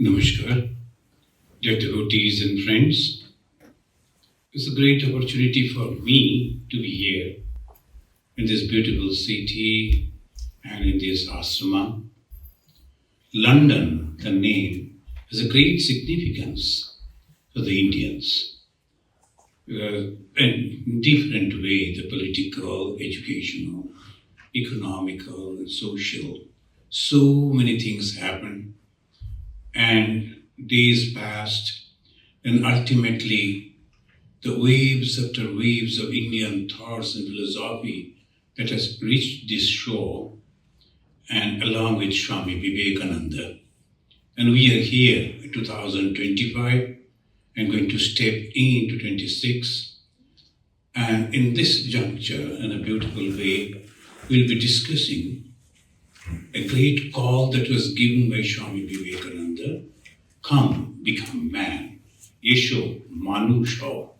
Namaskar, dear devotees and friends. It's a great opportunity for me to be here in this beautiful city and in this ashrama. London, the name, has a great significance for the Indians. In different way, the political, educational, economical, and social, so many things happen. And days passed, and ultimately the waves after waves of Indian thoughts and philosophy that has reached this shore, and along with Swami Vivekananda. And we are here in 2025 and going to step into 26. And in this juncture, in a beautiful way, we'll be discussing a great call that was given by Swami Vivekananda. Come, become man. Yesho Manusho.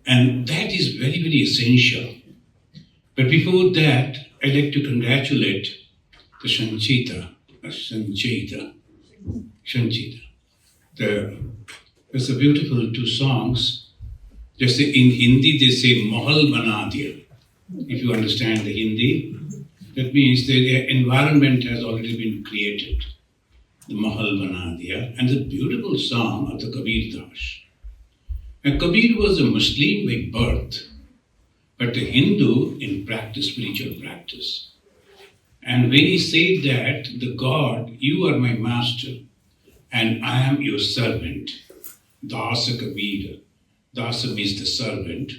And that is very, very essential. But before that, I'd like to congratulate the Sanchita. There's a beautiful two songs. Just in Hindi, they say Mahal Bana Diya. If you understand the Hindi, that means the environment has already been created. The Mahal Bana Diya, and the beautiful song of the Kabir Das. And Kabir was a Muslim by birth, but a Hindu in practice, spiritual practice. And when he said that, the God, you are my master, and I am your servant, Dasa Kabir. Dasa means the servant.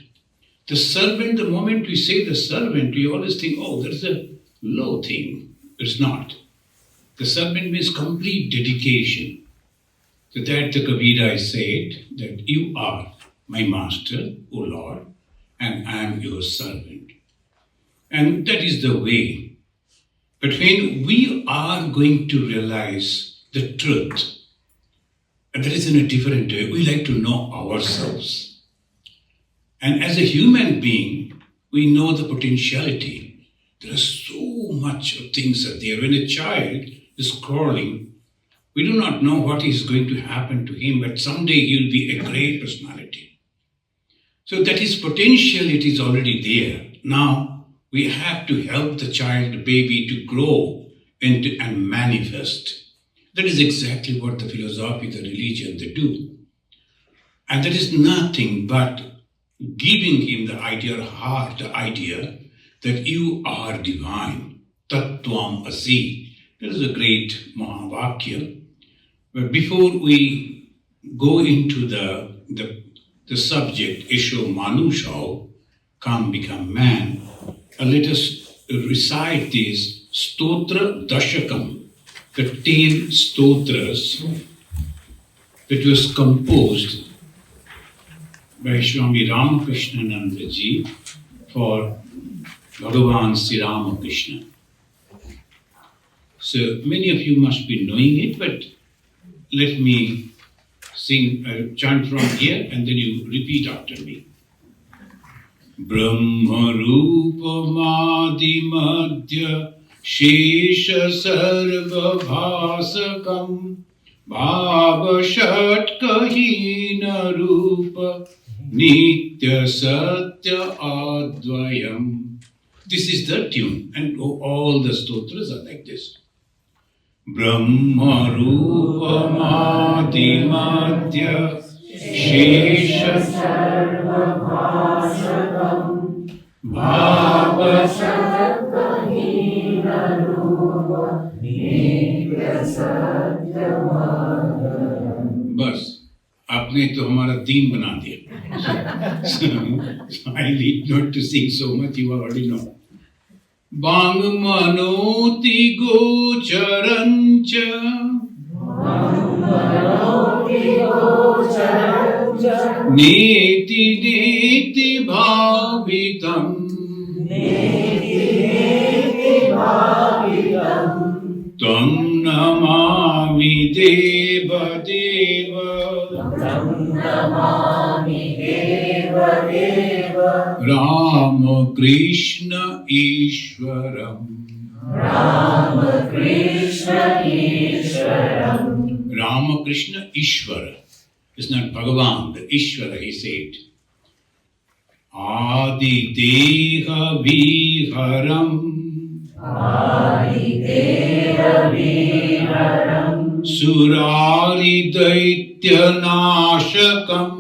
The servant, the moment we say the servant, we always think, oh, that's a low thing. It's not. The servant means complete dedication. So that the Kabira said that you are my master, O Lord, and I am your servant. And that is the way. But when we are going to realize the truth, and that is in a different way, we like to know ourselves. And as a human being, we know the potentiality. There are so much of things are there. When a child is crawling, we do not know what is going to happen to him, but someday he will be a great personality. So that his potential, it is already there. Now we have to help the child, the baby, to grow and manifest. That is exactly what the philosophy, the religion, they do. And that is nothing but giving him the idea, heart, the idea that you are divine. Tattvam Asi. That is a great Mahavakya. But before we go into the subject, Isho Manusho, come become man, let us recite this Stotra Dashakam, the 10 stotras that was composed by Swami Ramakrishna Ji for Bhagavan Sri Ramakrishna. So many of you must be knowing it, but let me sing, chant from here and then you repeat after me. Brahma Rupa Madi Madhya Shesha Sarva Bhasakam Bhava Shatkahina Rupa Nitya Satya Advayam. This is the tune, and all the stotras are like this. Brahma Rupa Madi Madhya Shesha Sarva Bhasakam Bhava Shatkahina Rupa Nitya Satya Advayam. बस आपने तो हमारा दीन बना दिया. So I need not to sing so much, you already know. Bang manoti gocharancha Neti neti bhavitam Tam namami deva deva Rama Krishna Ishwaram. Ramakrishna Ishvara. It's not Bhagavan, the Ishvara, he said. Adi Deha Viharam. Surari Daitya Nashakam.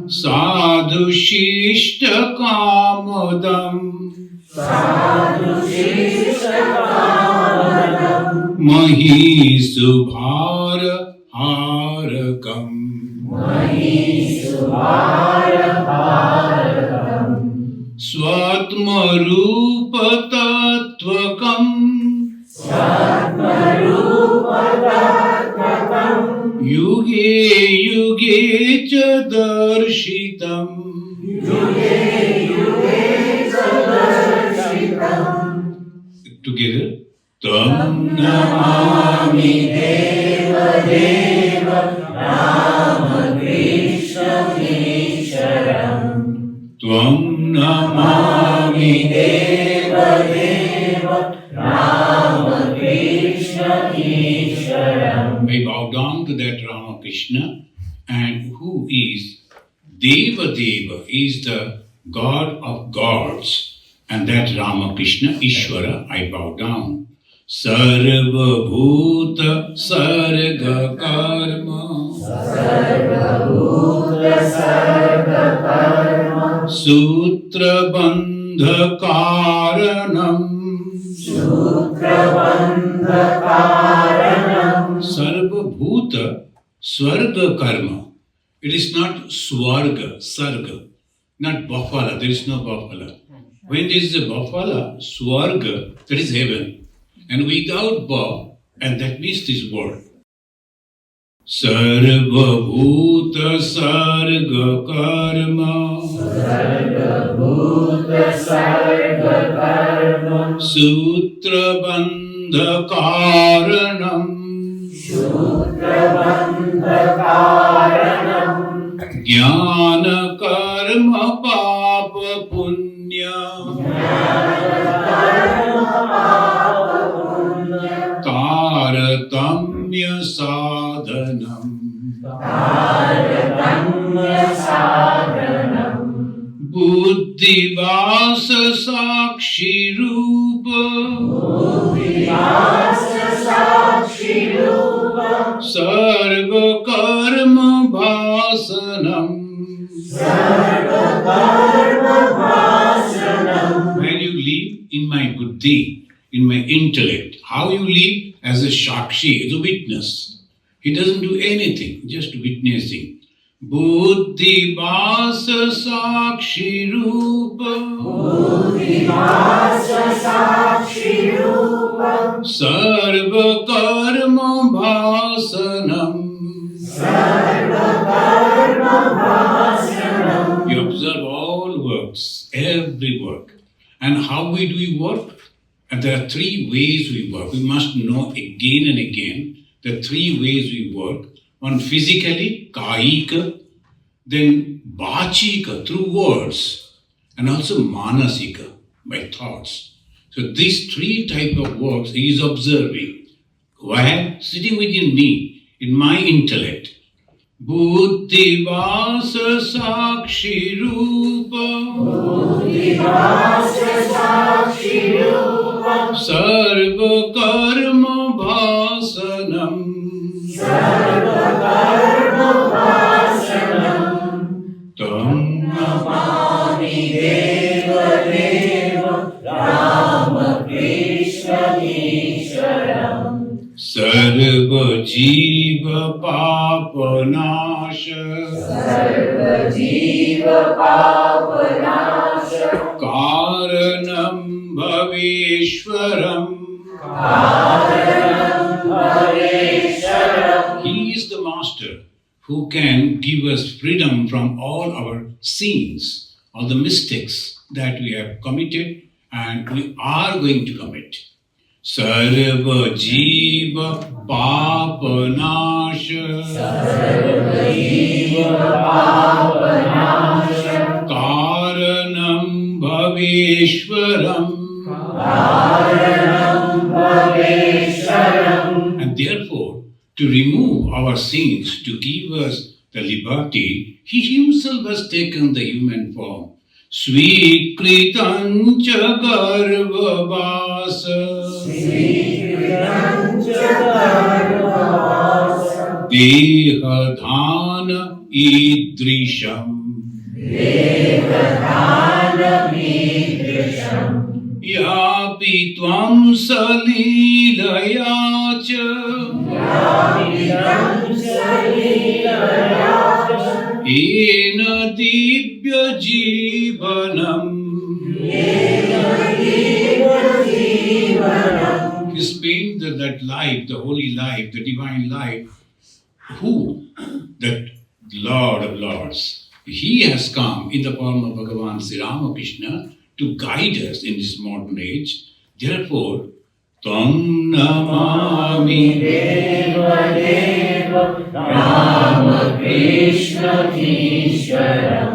Sadhu Shishta Kamadam. Mahi Subhara Harakam. Swatma Rupa Tattvakam. Yuge Yuge Cha Darshitam. Together. Tam Namami Deva Deva Ramakrishna Isharam. Tvam Namami Deva Deva Ramakrishna Isharam. I bow down to that Ramakrishna, and who is Deva Deva, is the God of gods, and that Ramakrishna Ishvara I bow down. Sarva Bhuta Sarga Karma. Sutra Bandha Karanam. Sarva Bhuta Swarga Karma. It is not Swarga, Sarga, not Bafala. There is no Bafala. When there is a Bafala, Swarga, that is heaven. And without Ba, and that means this word. Sarva Bhuta Sarga Karma. Sutra Bandha Karanam. Jnana Karma Papa Punya. Taratamya Sadhanam. Buddhi Vasa Sakshi Rupa. Sarva Karma Bhasanam. When you live in my buddhi, in my intellect, how you live as a Shakshi, as a witness. He doesn't do anything, just witnessing. Buddhi Vasa Sakshi Rupa. Sarva Karma Bhasanam. You observe all works, every work. And how do we work? And there are three ways we work. We must know again and again the three ways we work. One physically, kahika, then vachika, through words, and also manasika, by thoughts. So these three type of works he is observing. Why? Sitting within me, in my intellect. Buddhi Vasa Sakshi Rupa. Sarva Karma Bhasanam. Tam Namami Deva Deva Ramakrishna Isharam. Sarva Jiva Papanasha. Karanam Bhaveshwaram. He is the master who can give us freedom from all our sins, all the mistakes that we have committed and we are going to commit. Sarva Jiva Papanasha. Karanam And therefore, to remove our sins, to give us the liberty, he himself has taken the human form. Swikritancha garbhavasa dehadhana idrisham yapi tvam salilaya cha ena dibya jivanam. He's been that life, the holy life, the divine life. Who? That Lord of Lords. He has come in the form of Bhagavan Sri Ramakrishna to guide us in this modern age. Therefore, Tam namami Deva Deva Ramakrishna Ishwaram.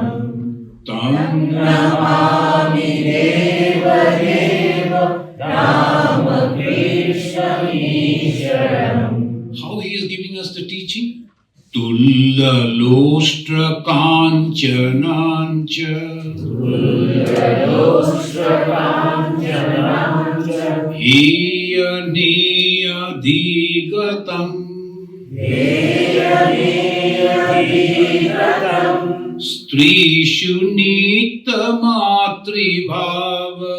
Tam namami Deva Deva Ramakrishna Ishwaram. How he is giving us the teaching? Tulla lostra kanchanancha Hiya niya digatam Strishu nita matribhava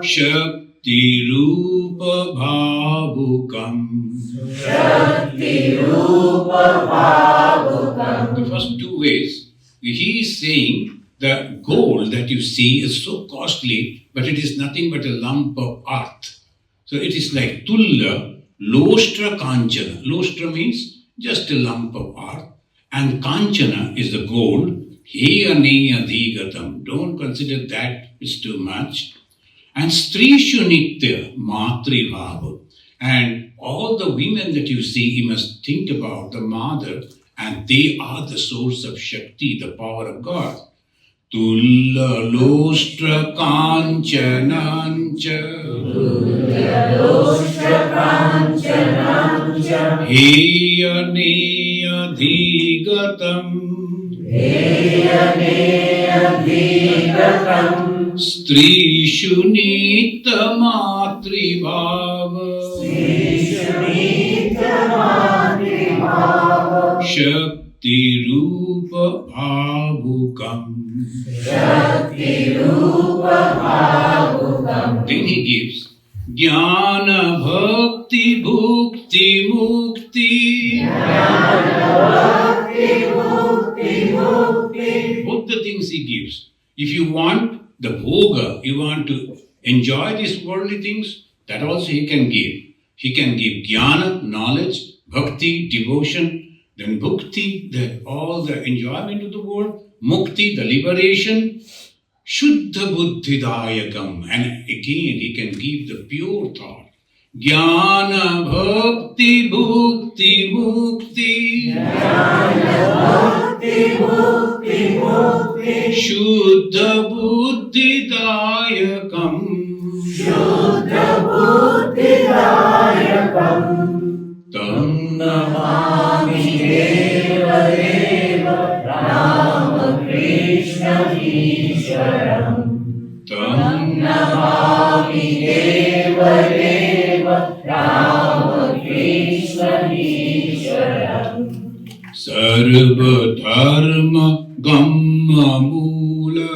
Shakti rupa bhavukam. The first two ways, he is saying the gold that you see is so costly, but it is nothing but a lump of earth. So it is like tulla, lostra kanchana. Lostra means just a lump of earth, and kanchana is the gold. Heya neya dhigatam. Don't consider that it's too much. And strishu nitya matri bhava. And all the women that you see, you must think about the mother, and they are the source of Shakti, the power of God. Tulla lostra kanchanancha Heya neya dhigatam Strishu nita matribhava Shakti rupa bhavukam. Then he gives Jnana bhakti bhukti mukti. Both the things he gives. If you want the bhoga, you want to enjoy these worldly things, that also he can give. He can give jnana, knowledge, bhakti, devotion, then bhukti, all the enjoyment of the world, mukti, the liberation, shuddha buddhidayakam, and again he can give the pure thought. Jnana bhakti bhukti mukti. Shuddha buddhidayakam. Tam namami Deva Deva Ramakrishna Ishwaram. Tam namami Deva Deva Ramakrishna Ishwaram. Sarva dharma gamma mula.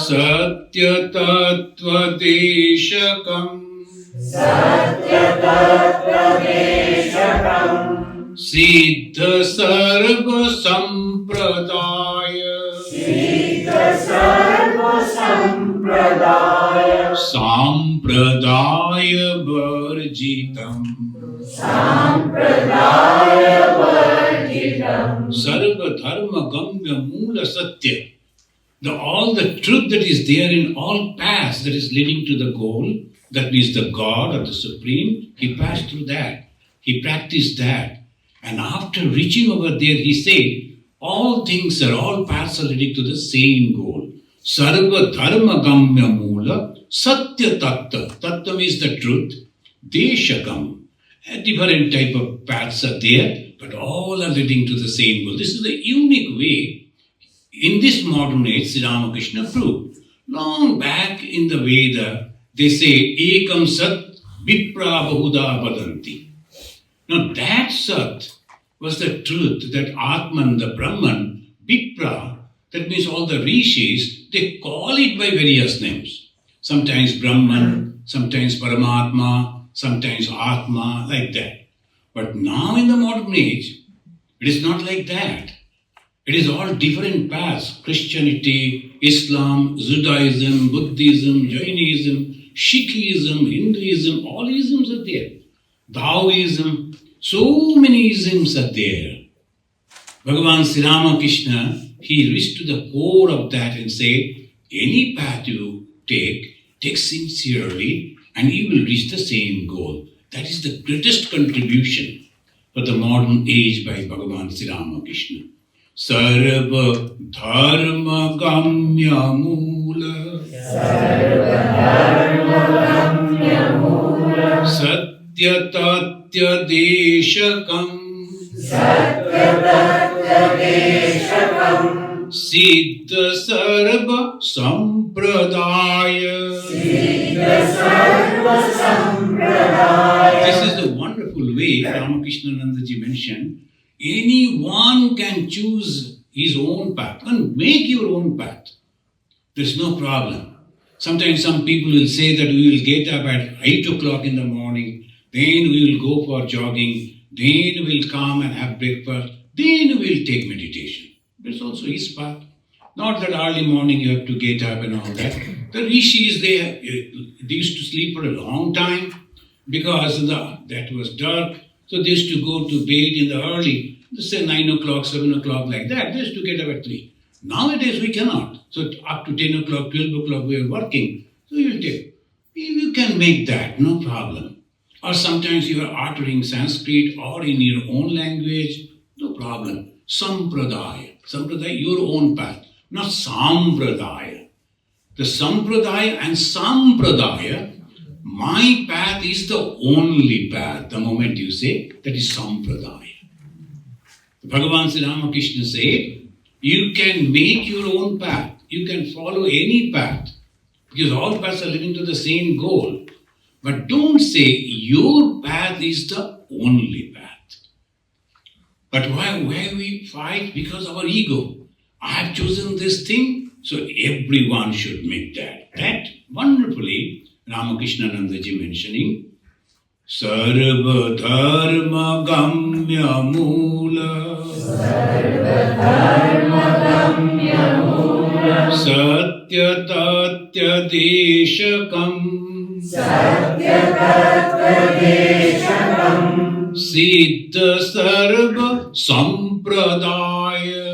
Satya tattva deshakam. Siddha sarva sampradaya. Sampradaya varjitam. Sarva dharma gamya mula satya. All the truth that is there in all paths that is leading to the goal, that means the God or the Supreme, he passed through that. He practiced that. And after reaching over there, he said, all paths are leading to the same goal. Sarva dharma gamya mula satya tattva. Tattva means the truth. Deshakam. A different type of paths are there, but all are leading to the same goal. This is the unique way in this modern age Sri Ramakrishna proved. Long back in the Veda, they say, Ekam Sat Vipra Bahuda Vadanti. Now that Sat was the truth, that Atman, the Brahman, Vipra, that means all the rishis, they call it by various names. Sometimes Brahman, sometimes Paramatma, sometimes Atma, like that. But now in the modern age, it is not like that. It is all different paths. Christianity, Islam, Judaism, Buddhism, Jainism, Sikhism, Hinduism, all isms are there. Taoism, so many isms are there. Bhagavan Sri Ramakrishna, he reached to the core of that and said, any path you take sincerely and you will reach the same goal. That is the greatest contribution for the modern age by Bhagavan Sri Ramakrishna. Sarva dharma gamya mula satya tatya deshakam siddha sarva sampradaya. This is the wonderful way Ramakrishna Nandaji mentioned. Anyone can choose his own path and make your own path. There's no problem. Sometimes some people will say that we will get up at 8 o'clock in the morning, then we will go for jogging, then we will come and have breakfast, then we will take meditation. That's also his path. Not that early morning you have to get up and all that. The rishis, they used to sleep for a long time because that was dark. So they used to go to bed in the early, let's say 9 o'clock, 7 o'clock, like that. They used to get up at 3. Nowadays we cannot. So up to 10 o'clock, 12 o'clock we are working. So you can make that, no problem. Or sometimes you are uttering Sanskrit or in your own language, no problem. Sampradaya, your own path, not Sampradaya. The Sampradaya and Sampradaya, my path is the only path. The moment you say, that is Sampradaya. Bhagavan Sri Ramakrishna said, you can make your own path. You can follow any path. Because all paths are leading to the same goal. But don't say your path is the only path. But why we fight? Because our ego. I have chosen this thing, so everyone should make that. That wonderfully Ramakrishna Nandaji mentioning, Sarva dharma gamya mula satya tatya deshakam siddha sarva sampradaya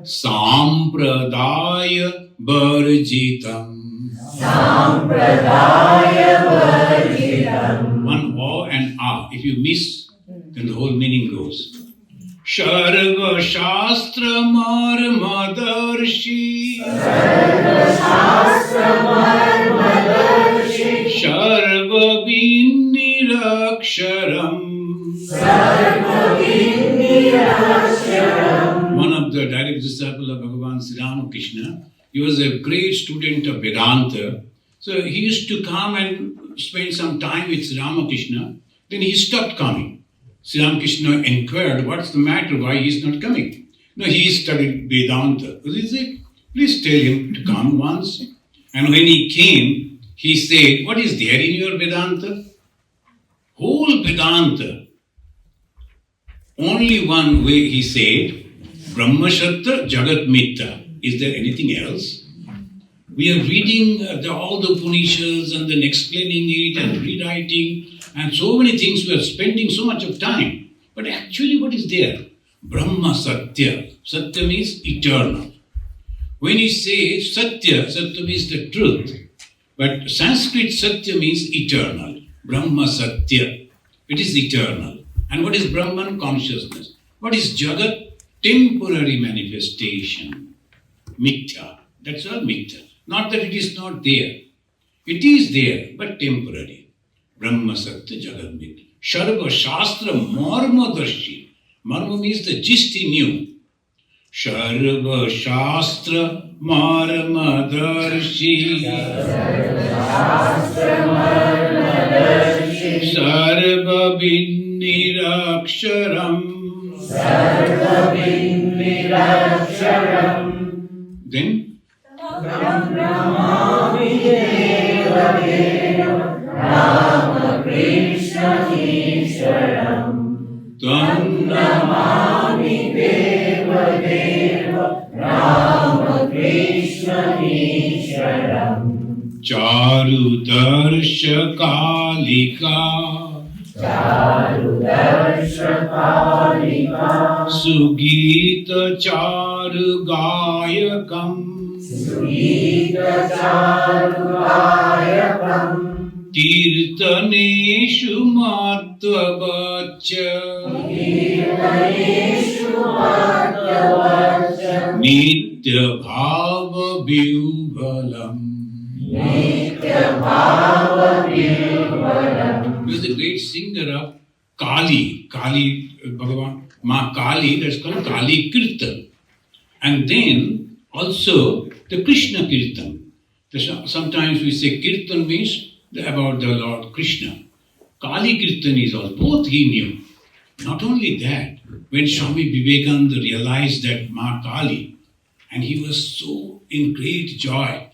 sampradaya varjitam. One O and A. If you miss, then the whole meaning goes. Sharva Shastra Marmadarshi Sharva Vinniraksharam. One of the direct disciples of Bhagavan Sri Ramakrishna, he was a great student of Vedanta. So he used to come and spend some time with Sri Ramakrishna. Then he stopped coming. Sri Ramakrishna inquired, what's the matter? Why he is not coming? No, he studied Vedanta. What is it? Please tell him to come once. And when he came, he said, what is there in your Vedanta? Whole Vedanta. Only one way, he said, Brahmashatta Jagat Mithya. Is there anything else? We are reading all the Upanishads and then explaining it and rewriting and so many things. We are spending so much of time. But actually what is there? Brahma Satya. Satya means eternal. When he says Satya, Satya means the truth. But Sanskrit Satya means eternal. Brahma Satya. It is eternal. And what is Brahman? Consciousness. What is Jagat? Temporary manifestation. Mithya. That's all mithya. Not that it is not there. It is there, but temporary. Brahma Satya Jagat Mithya. Sharva Shastra Marma Darshi. Marma means the gist he knew. Sharva Shastra Marma Darshi. Sarva Vinniraksharam. Then Tam Namami Deva Deva Rama Krishna Ishwaram Charu Darsha Kalika Sugita Charu Gayakam Kirtaneshu Matvavacha Nitya Bhava Vyuvalam. He was the great singer of Kali. Kali, Bhagavan, Ma Kali, that's called Kali Kirtan. And then also the Krishna Kirtan. Sometimes we say Kirtan means about the Lord Krishna. Kali Kirtan is all, both he knew. Not only that, when Swami Vivekananda realized that Ma Kali, and he was so in great joy,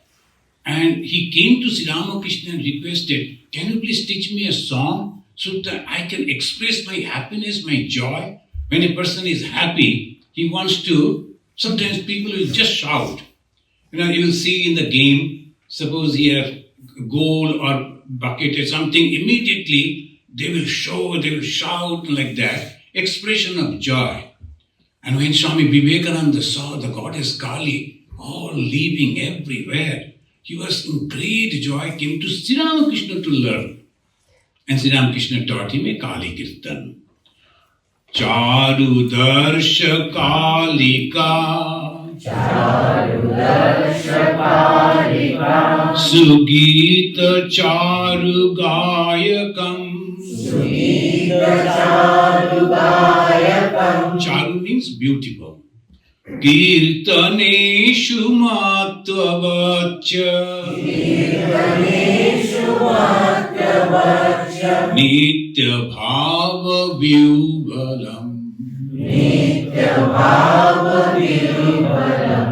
and he came to Sri Ramakrishna and requested, can you please teach me a song so that I can express my happiness, my joy? When a person is happy, he wants to, sometimes people will just shout. You will see in the game, suppose he has a goal or bucket or something, immediately they will show, they will shout like that, expression of joy. And when Swami Vivekananda saw the goddess Kali all leaving everywhere, he was in great joy, came to Sri Ramakrishna to learn. And Sri Ramakrishna taught him a Kali Kirtan. Charu Darsha Kalika Sugita Charu Gayakam. Charu means beautiful. Kirtaneshu Matvavacha Nitya Bhava Vyuvalam.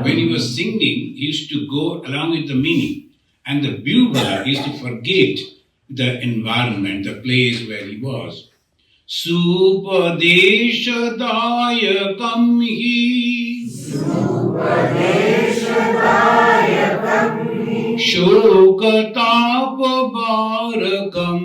When he was singing, he used to go along with the meaning. And the Vyuvala is to forget the environment, the place where he was. Supadesha Dayakam hi Shokatapa Bharakam.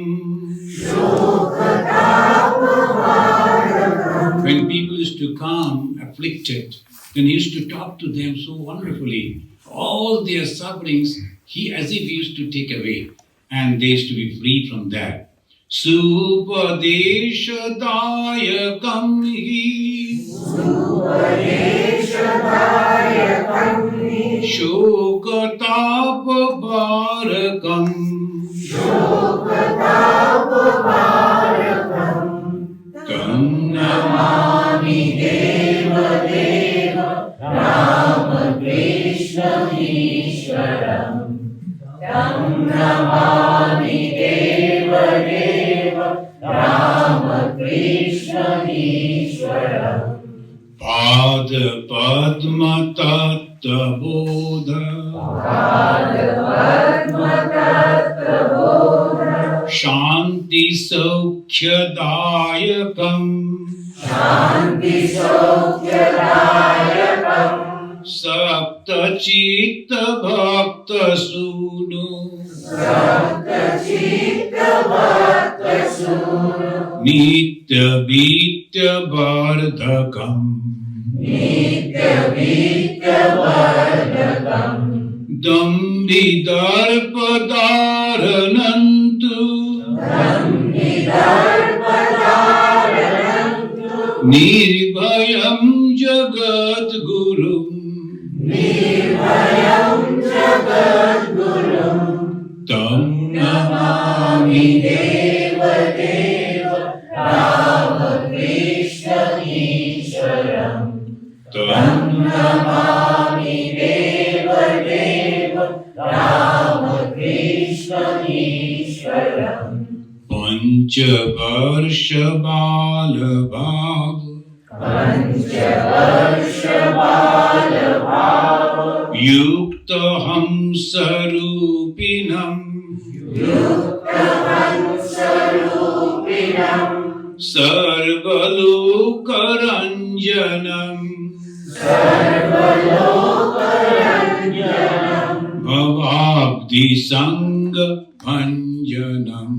When people used to come afflicted, then he used to talk to them so wonderfully. All their sufferings, he as if he used to take away, and they used to be free from that. Supadesha Dayakam hi Shokatapa Bharakam. Tam Namami Deva Deva Rama Krishna Ishwaram. Tam Namami Deva Deva Rama Krishna Ishwaram. Pada Padma Tatta Bodha Shanti Saukhya Dayakam. Sapta Chitta Bhakta Sunu Nitya Vitya Vardhakam. Dam Brahmidarpadaranantu Nirbhayam Jagadgurum Tam Namami Deva Deva Ramakrishna Ishwaram Tam Namami Deva Deva Ramakrishna Ishwaram Panchavarsha Balabhav Yukta Hamsarupinam Sarvalokaranjanam Bhavabdi Sangha Bhanjanam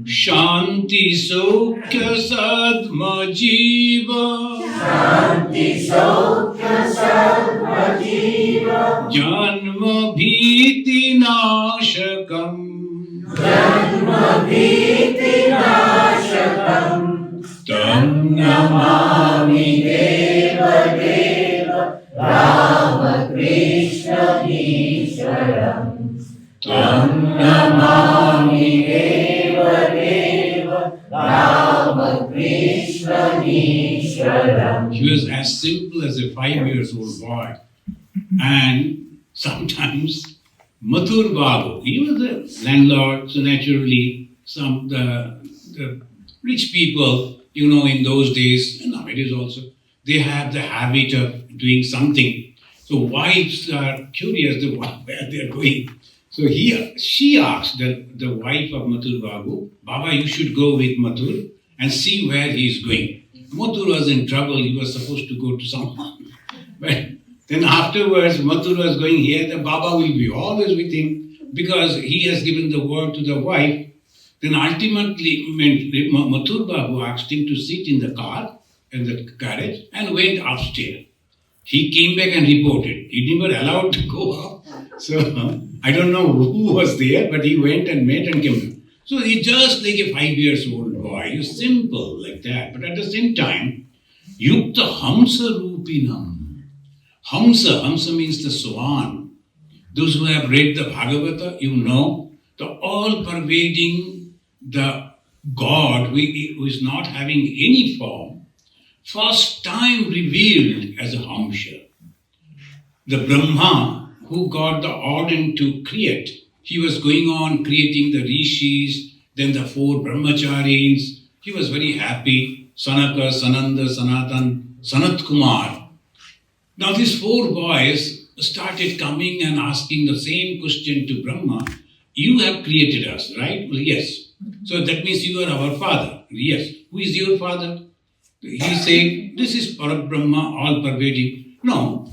Shanti Sokya Sadma Jiva Janma Bhiti Nashakam Tam Namami Deva Deva Ramakrishna Ishwaram Tam Namami Deva Deva Ramakrishna Ishwaram. He was as simple as a 5-year-old boy. And sometimes Mathur Babu, he was a landlord, so naturally the rich people, in those days, and nowadays also, they have the habit of doing something. So wives are curious where they are going. So she asked the wife of Mathur Babu, Baba, you should go with Mathur and see where he is going. Mathur was in trouble, he was supposed to go to someone. But then afterwards, Mathur was going here, the Baba will be always with him because he has given the word to the wife. Then ultimately, Mathur Babu asked him to sit in the car, in the carriage, and went upstairs. He came back and reported. He never allowed to go up. So, I don't know who was there, but he went and met and came back. So, he's just like a 5-year-old boy. He's simple like that. But at the same time, Yukta Hamsa Rupinam. Hamsa means the swan. Those who have read the Bhagavata, the all-pervading, the God who is not having any form, first time revealed as a Hamsa. The Brahma who got the order to create, he was going on creating the rishis, then the 4 brahmacharis. He was very happy. Sanaka, Sananda, Sanatan, Sanat Kumar. Now these 4 boys started coming and asking the same question to Brahma. You have created us, right? Well, yes. So that means you are our father. Yes. Who is your father? He said, this is Parabrahma, all-pervading. No,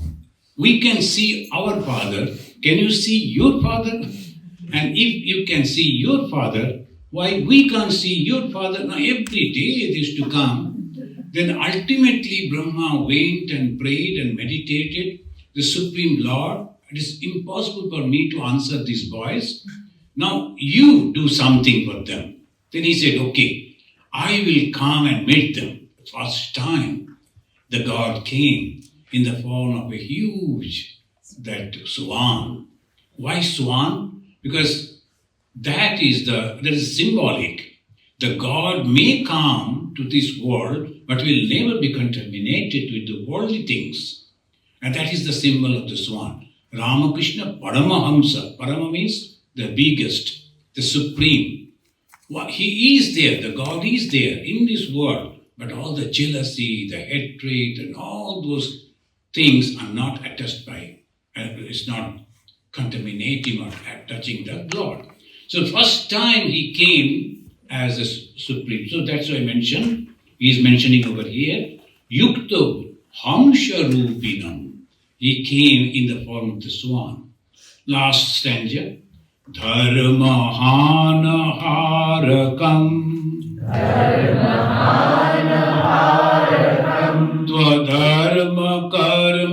we can see our father. Can you see your father? And if you can see your father, why we can't see your father? Now every day it is to come. Then ultimately Brahma went and prayed and meditated. The Supreme Lord, it is impossible for me to answer these boys. Now you do something for them. Then he said, okay, I will come and meet them. First time the God came in the form of a huge, that swan. Why swan? Because that is symbolic. The God may come to this world, but will never be contaminated with the worldly things. And that is the symbol of the swan. Ramakrishna Paramahamsa. Parama means the biggest, the supreme. He is there, the God is there in this world, but all the jealousy, the hatred, and all those things are not attached by, it's not contaminating or touching the Lord. So first time he came as a supreme. So that's why I mentioned, he is mentioning over here, Yukta Hamsha Rupinam. He came in the form of the swan. Last stanza. Dharmahana harakam Twadharma karma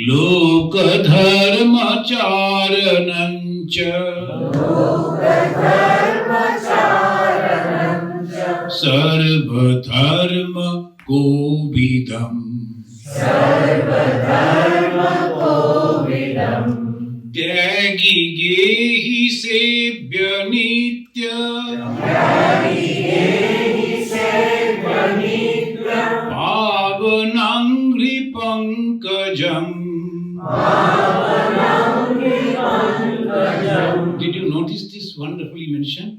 लोकधर्मचारणञ्च सर्वधर्म कोविदम् त्यागी गेहि सेव्य नित्य पावनं ह्रिपङ्कजम्. Did you notice this wonderfully mentioned?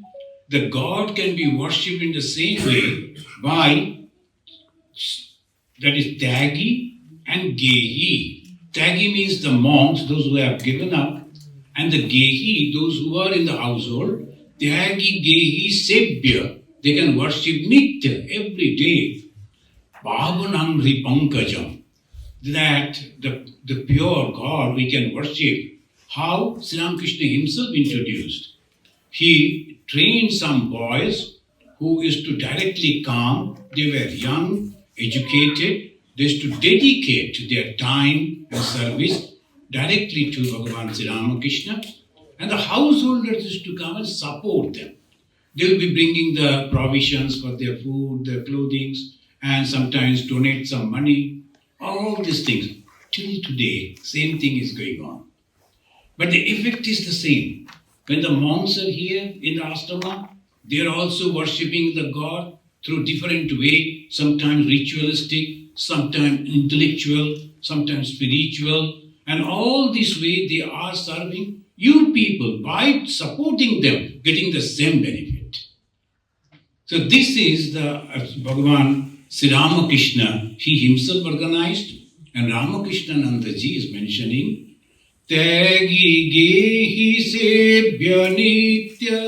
The God can be worshipped in the same way by, that is Tyagi and Gehi. Tyagi means the monks, those who have given up, and the Gehi, those who are in the household. Tyagi, Gehi, Sebhya, they can worship Nitya every day. Pavanam Hripankajam, that the pure God we can worship. How? Sri Ramakrishna himself introduced. He trained some boys who used to directly come. They were young, educated. They used to dedicate their time and service directly to Bhagavan Sri Ramakrishna. And the householders used to come and support them. They will be bringing the provisions for their food, their clothing, and sometimes donate some money. All these things. Till today, same thing is going on. But the effect is the same. When the monks are here in the ashrama, they are also worshipping the God through different ways, sometimes ritualistic, sometimes intellectual, sometimes spiritual. And all this way they are serving you people by supporting them, getting the same benefit. So this is the Bhagavan Sri Ramakrishna, he himself organized, and Ramakrishna Nandaji is mentioning Tyagi gehi sebhya nitya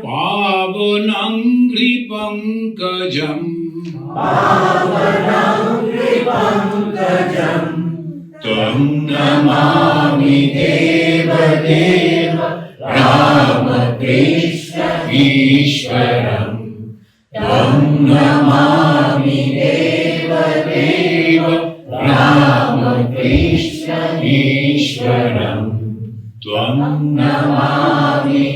pavanam hripankajam tam namami deva deva Ramakrishna Ishwaram tam namami deva deva Ramakrishna Ishwaram tvam namami